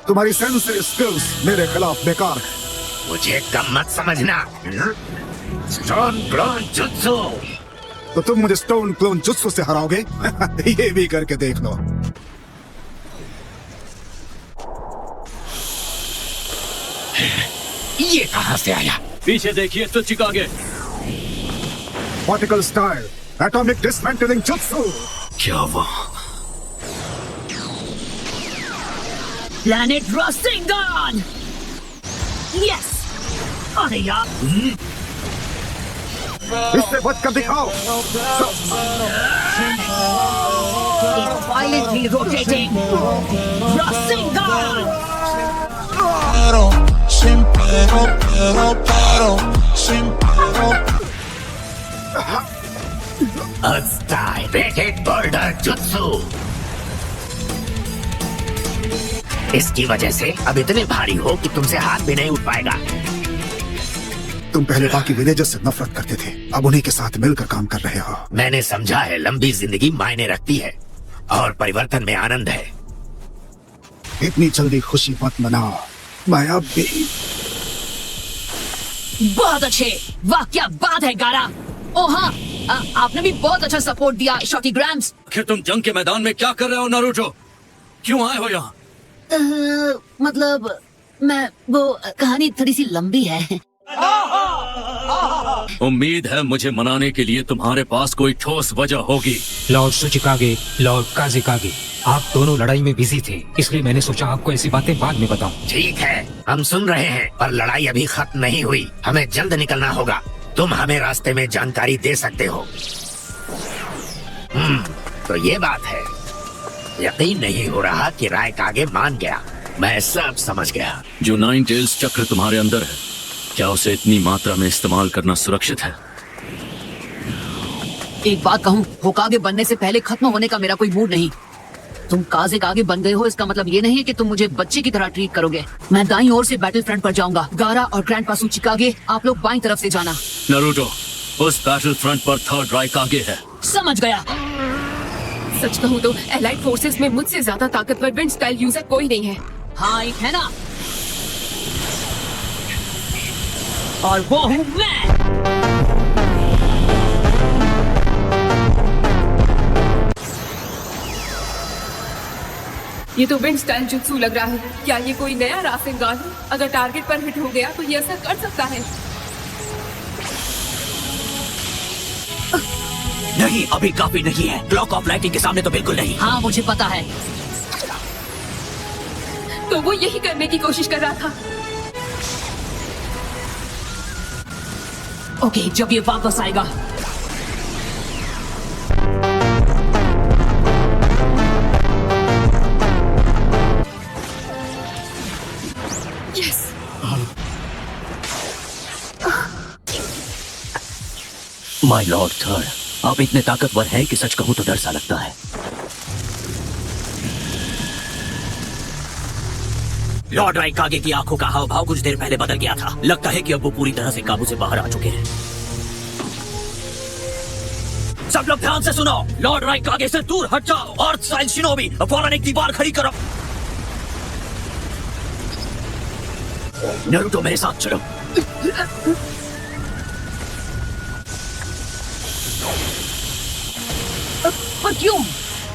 तुम्हारी sensory skills मेरे खिलाफ बेकार है। मुझे कम मत समझना। Stone clone jutsu. तो तुम मुझे स्टोन क्लोन जुत्सु से हराओगे? ये भी करके देख लो। ये कहां से आया? पीछे देखिए तो चिकागे। पार्टिकल स्टाइल एटॉमिक डिसमेंटलिंग जुत्सु। क्या वो? प्लैनेट रॉस्टिंगन। यस। अरे यार, इससे बच कर दिखाओ। violently rotating रॉस्टिंगन। Sin pero, sin pero. Activated boulder jutsu। इसकी वजह से अब इतने भारी हो कि तुमसे हाथ भी नहीं उठ पाएगा। तुम पहले बाकी विलेजर्स से नफरत करते थे, अब उन्हीं के साथ मिलकर काम कर रहे हो। मैंने समझा है लंबी जिंदगी मायने रखती है और परिवर्तन में आनंद है। इतनी जल्दी खुशी मत मनाओ, मैं अब भी। बहुत अच्छे। वाह क्या बात है गारा। ओ हाँ, आपने भी बहुत अच्छा सपोर्ट दिया शॉटी ग्राम्स। आखिर तुम जंग के मैदान में क्या कर रहे हो नारुतो? क्यों आए हो यहाँ? मतलब मैं वो कहानी थोड़ी सी लंबी है। उम्मीद है मुझे मनाने के लिए तुम्हारे पास कोई ठोस वजह होगी। लॉर्ड सुचिकागे, लॉर्ड काजिकागे, आप दोनों लड़ाई में बिजी थे, इसलिए मैंने सोचा आपको ऐसी बातें बाद में बताऊं। ठीक है, हम सुन रहे हैं, पर लड़ाई अभी खत्म नहीं हुई। हमें जल्द निकलना होगा। तुम हमें रास्ते में जानकारी दे सकते हो। तो ये बात है। यकीन नहीं हो रहा कि रायकागे मान गया। मैं सब समझ गया। जो नाइन टेल्स चक्र तुम्हारे अंदर है, क्या उसे इतनी मात्रा में इस्तेमाल करना सुरक्षित है? एक बात कहूँ, होकागे बनने से पहले खत्म होने का मेरा कोई मूड नहीं। तुम काजे कागे बन गए हो, इसका मतलब ये नहीं है कि तुम मुझे बच्चे की तरह ट्रीट करोगे। मैं दाईं ओर से बैटल फ्रंट पर जाऊंगा। गारा और ग्रैंडपा सुचिकागे, आप लोग बाईं तरफ से जाना। नारुतो, उस बैटल फ्रंट पर थर्ड रायकागे है। समझ गया। सच कहूँ तो एलाइड फोर्सेस में मुझसे ज्यादा ताकतवर विंड स्टाइल यूजर कोई नहीं है। हाँ एक है ना, और वो हूँ मैं। ये तो विंड स्टाइल जुत्सु लग रहा है। क्या ये कोई नया रासेंगान है? अगर टारगेट पर हिट हो गया तो ये असर कर सकता है। नहीं, अभी काफी नहीं है। क्लॉक ऑफ लाइटिंग के सामने तो बिल्कुल नहीं। हाँ मुझे पता है। तो वो यही करने की कोशिश कर रहा था। ओके, जब ये वापस आएगा। यस। माय लॉर्ड थर्ड, आप इतने ताकतवर हैं कि सच कहूं तो डर सा लगता है। लॉर्ड रायकागे की आंखों का हाव भाव कुछ देर पहले बदल गया था। लगता है कि अब वो पूरी तरह से काबू से बाहर आ चुके हैं। सब लोग ध्यान से सुनो। लॉर्ड रायकागे से दूर हट जाओ और साइंस शिनोबी फौरन एक दीवार खड़ी करो। नारुतो मेरे साथ चलो। पर क्यों?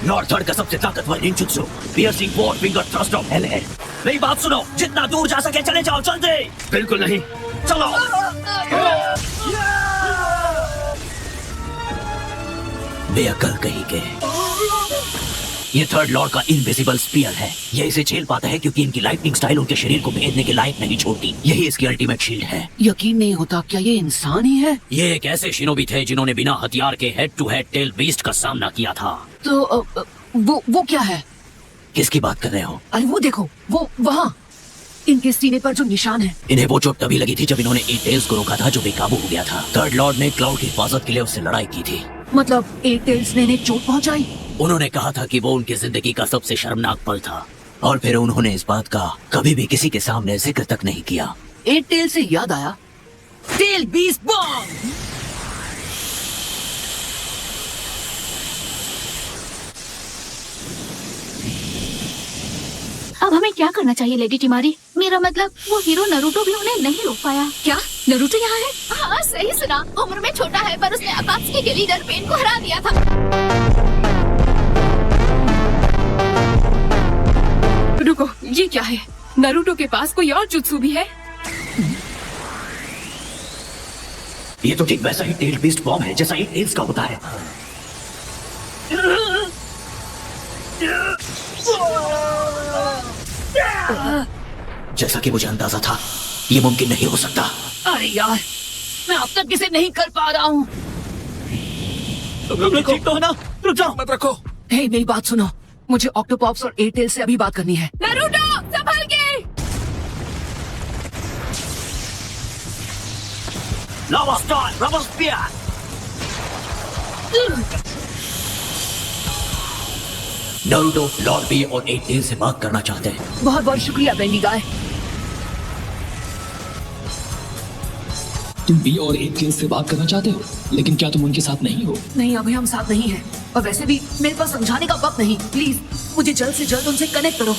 लॉर्ड थर्ड का सबसे ताकतवर ninjutsu piercing four finger thrust of hell है। मेरी बात सुनो, जितना दूर जा सके चले जाओ, जल्दी। बिल्कुल नहीं, चलो। बेअकल कहीं के। ये थर्ड लॉर्ड का इनविजिबल स्पीयर है। ये इसे झेल पाता है क्योंकि इनकी लाइटनिंग स्टाइल उनके शरीर को भेदने के लायक नहीं छोड़ती। यही इसकी अल्टीमेट शील्ड है। यकीन नहीं होता, क्या ये इंसान ही है? ये एक ऐसे शिनोबी थे जिन्होंने बिना हथियार के head to head tail beast का सामना किया था। तो वो क्या है? किसकी बात कर रहे हो? अरे वो देखो, वो वहाँ इनके सीने पर जो निशान है। इन्हें वो चोट तभी लगी थी जब इन्होंने एट टेल्स को रोका था जो बेकाबू हो गया था। थर्ड लॉर्ड ने क्लाउड की हिफाजत के लिए उससे लड़ाई की थी। मतलब एट टेल्स ने इन्हें चोट पहुंचाई? उन्होंने कहा था कि वो उनकी जिंदगी का सबसे शर्मनाक पल था और फिर उन्होंने इस बात का कभी भी किसी के सामने जिक्र तक नहीं किया। एट टेल से याद आया, टेल बीस्ट बॉम्ब। अब हमें क्या करना चाहिए लेडी टिमारी? मेरा मतलब वो हीरो नरूटो भी उन्हें नहीं रोक पाया। क्या नरूटो यहाँ है? हाँ सही सुना, उम्र में छोटा है पर उसने अकात्सुकी के लीडर पेन को हरा दिया था। रुको, ये क्या है? नरूटो के पास कोई और जुत्सु भी है? ये तो ठीक वैसा ही टेल बीस्ट फॉर्म है जैसा एक टेल्स का होता है। जैसा कि मुझे अंदाजा था, ये मुमकिन नहीं हो सकता। अरे यार, मैं अब तक इसे नहीं कर पा रहा हूँ। ठीक तो है ना? रुक जाओ, मत रखो। हे, मेरी बात सुनो, मुझे ऑक्टोपॉप्स और एयरटेल से अभी बात करनी है। नरूटो संभल के। Lava star, rubber spear. Naruto, lord B और एयरटेल से बात करना चाहते हैं। बहुत बहुत शुक्रिया बेंडी गाय। तुम बी और एयरटेल से बात करना चाहते हो, लेकिन क्या तुम उनके साथ नहीं हो? नहीं, अभी हम साथ नहीं हैं। और वैसे भी मेरे पास समझाने का वक्त नहीं। प्लीज मुझे जल्द से जल्द उनसे कनेक्ट करो।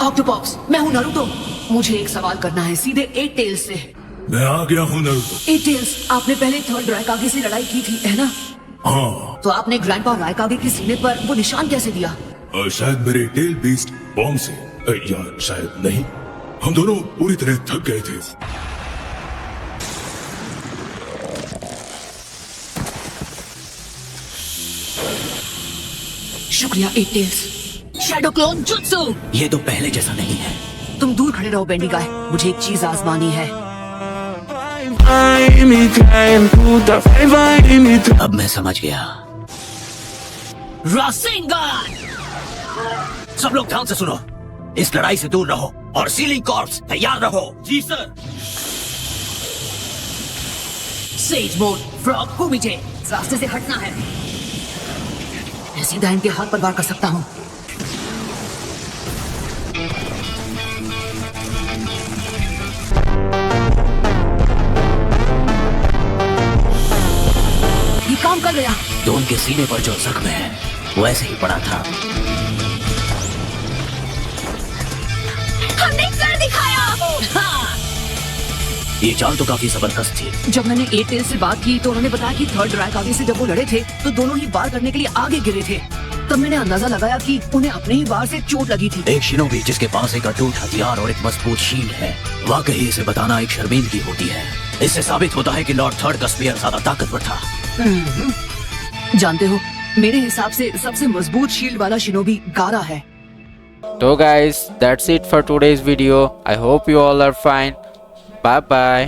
ऑक्टोपॉप्स, मैं हूँ नारुतो। मुझे एक सवाल करना है सीधे एयरटेल्स से। मैं आ गया हूँ नारुतो। एयरटेल्स, आपने पहले थर्ड रायकागे से लड़ाई की थी, है ना? हाँ, तो आपने ग्रैंडपा रायकागे के सीने पर वो निशान कैसे दिया? शायद मेरे टेल बीस्ट बॉम्ब से, या शायद नहीं। हम दोनों पूरी तरह थक गए थे। शुक्रिया एयरटेल्स। Shadow clone jutsu. ये तो पहले जैसा नहीं है। तुम दूर खड़े रहो बेंडी गाय, मुझे एक चीज आजमानी है। अब मैं समझ गया। रासेंगान! सब लोग ध्यान से सुनो, इस लड़ाई से दूर रहो और सीलिंग कॉर्प्स तैयार रहो। जी सर। सेज मोड, फ्रॉग को मुझे रास्ते से हटना है। मैं सीधा इनके हाथ पर वार कर सकता हूँ। ये काम कर गया। तो उनके सीने पर जो जख्म है वो ऐसे ही पड़ा था। हमने कर दिखाया। हाँ। ये चाल तो काफी जबरदस्त थी। जब मैंने एयरटेल से बात की तो उन्होंने बताया कि थर्ड रायकागे से जब वो लड़े थे तो दोनों ही वार करने के लिए आगे गिरे थे। तब मैंने अंदाजा लगाया कि उन्हें अपने ही वार से चोट लगी थी। एक शिनोबी जिसके पास एक अटूट हथियार और एक मजबूत शील्ड है, वाकई इसे बताना एक शर्मिंदगी होती है। इससे साबित होता है कि लॉर्ड थर्ड का स्पीयर ज्यादा ताकतवर था। जानते हो, मेरे हिसाब से सबसे मजबूत शील्ड वाला शिनोबी गारा है। So guys, that's it for today's video. I hope you all are fine. Bye bye.